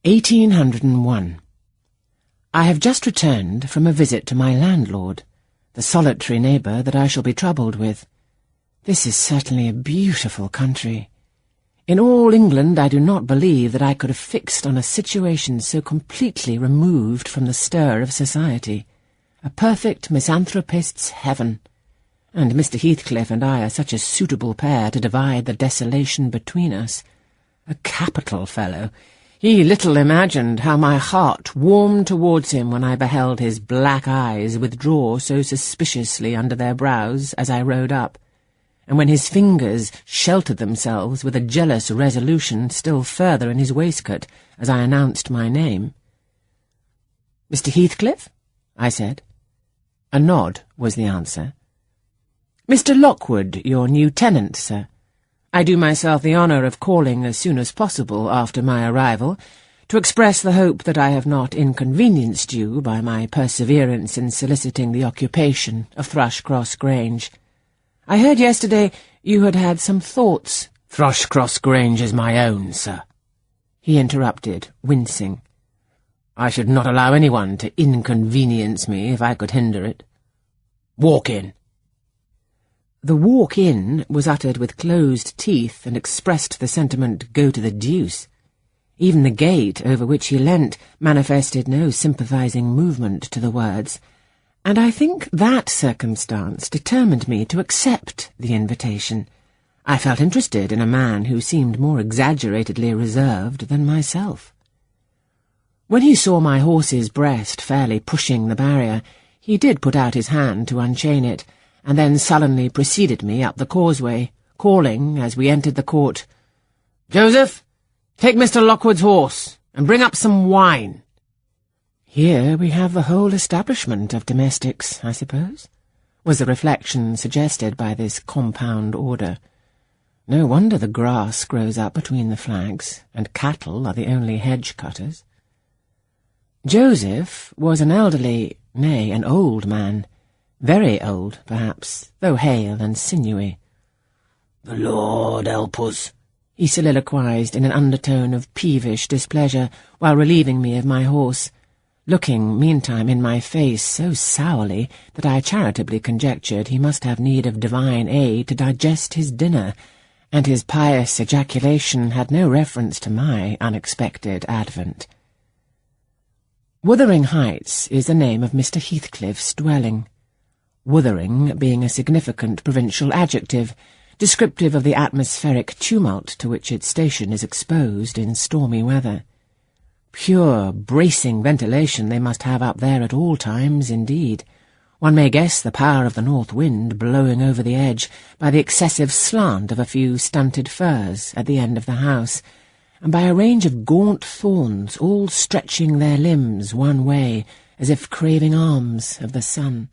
1801. I have just returned from a visit to my landlord, the solitary neighbour that I shall be troubled with. This is certainly a beautiful country. In all England I do not believe that I could have fixed on a situation so completely removed from the stir of society. A perfect misanthropist's heaven. And Mr. Heathcliff and I are such a suitable pair to divide the desolation between us. A capital fellow. He little imagined how my heart warmed towards him when I beheld his black eyes withdraw so suspiciously under their brows as I rode up, and when his fingers sheltered themselves with a jealous resolution still further in his waistcoat as I announced my name. "Mr. Heathcliff?" I said. A nod was the answer. "Mr. Lockwood, your new tenant, sir. I do myself the honour of calling as soon as possible after my arrival, to express the hope that I have not inconvenienced you by my perseverance in soliciting the occupation of Thrushcross Grange. I heard yesterday you had had some thoughts—" "Thrushcross Grange is my own, sir," he interrupted, wincing. "I should not allow anyone to inconvenience me if I could hinder it. Walk in." The walk-in was uttered with closed teeth and expressed the sentiment, "Go to the deuce." Even the gate over which he leant manifested no sympathizing movement to the words, and I think that circumstance determined me to accept the invitation. I felt interested in a man who seemed more exaggeratedly reserved than myself. When he saw my horse's breast fairly pushing the barrier, he did put out his hand to unchain it, and then sullenly preceded me up the causeway, calling, as we entered the court, "Joseph, take Mr. Lockwood's horse, and bring up some wine." Here we have the whole establishment of domestics, I suppose, was the reflection suggested by this compound order. No wonder the grass grows up between the flags, and cattle are the only hedge-cutters. Joseph was an elderly, nay, an old man, very old, perhaps, though hale and sinewy. "The Lord help us," he soliloquized in an undertone of peevish displeasure, while relieving me of my horse, looking, meantime, in my face so sourly that I charitably conjectured he must have need of divine aid to digest his dinner, and his pious ejaculation had no reference to my unexpected advent. Wuthering Heights is the name of Mr. Heathcliff's dwelling, Wuthering being a significant provincial adjective, descriptive of the atmospheric tumult to which its station is exposed in stormy weather. Pure, bracing ventilation they must have up there at all times, indeed. One may guess the power of the north wind blowing over the edge by the excessive slant of a few stunted firs at the end of the house, and by a range of gaunt thorns all stretching their limbs one way, as if craving alms of the sun.